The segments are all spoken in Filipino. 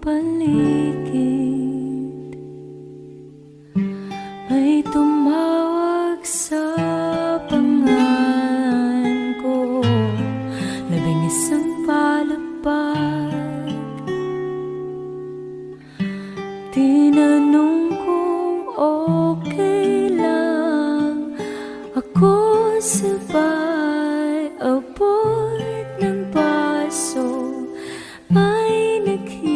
paligid. May tumawag sa pangalan ko, labing isang palapag. Tinanong kung okay lang ako, sabay abot ng baso. May naghihintay.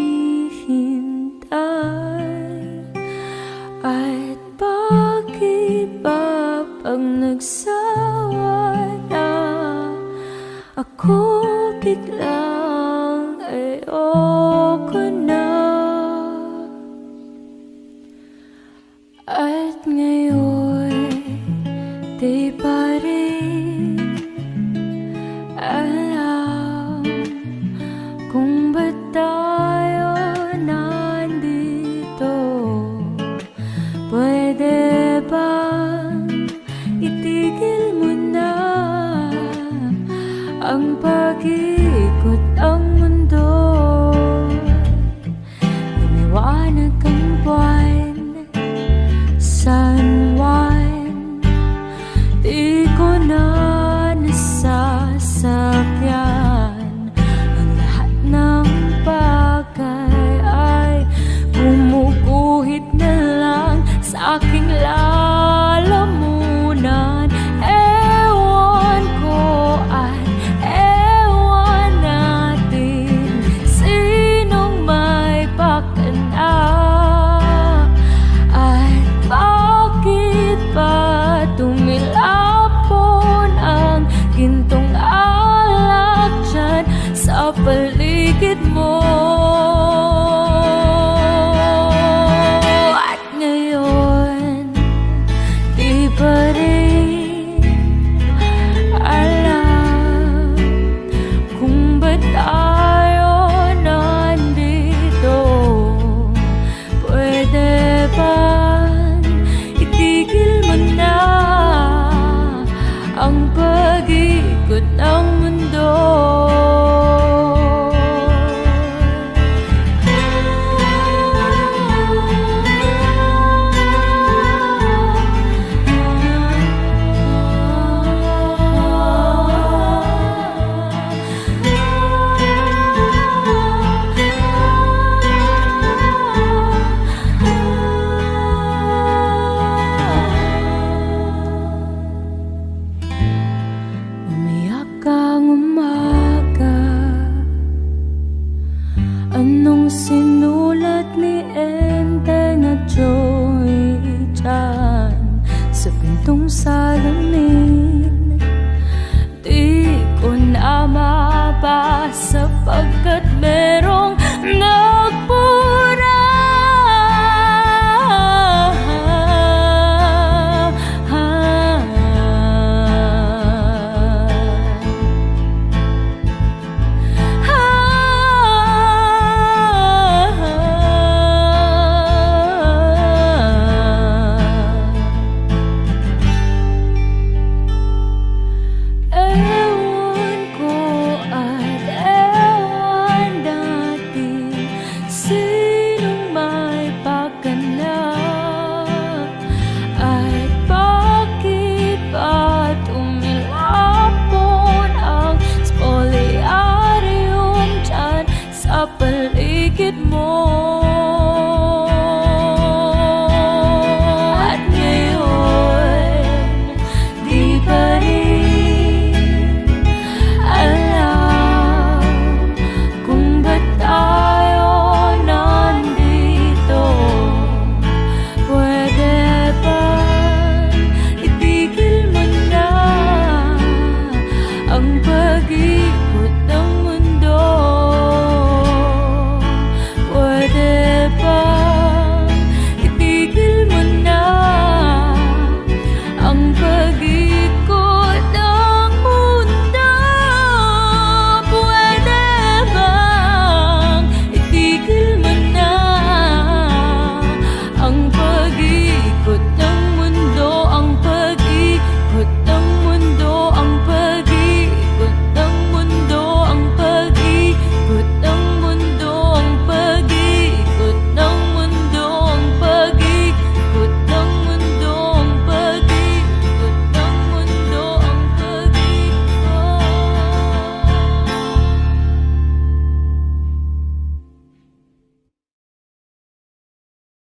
At bakit ba pag nagsawa na ako, biglang ayoko na? At ngayon di pa rin alam kung ba't tayo nandito. Pwede bang itigil mo na ang pag-ikot ang mundo? Lumiwanag ang buwan, San Juan, di ko na nasasakyan. Ang lahat ng bagay ay gumuguhit na lang sa aking lalamunan. Ewan ko at ewan natin sinong may pakana. At bakit ba tumilapon ang gintong alak dyan sa paligid mo? At ngayon di pa rin alam kung ba't tayo nandito. Pwede bang itigil mo na ang pag-ikot ng mundo? Anong sinulat ni Enteng at Joey dyan sa pintong salamin? Di ko na mabasa pagkat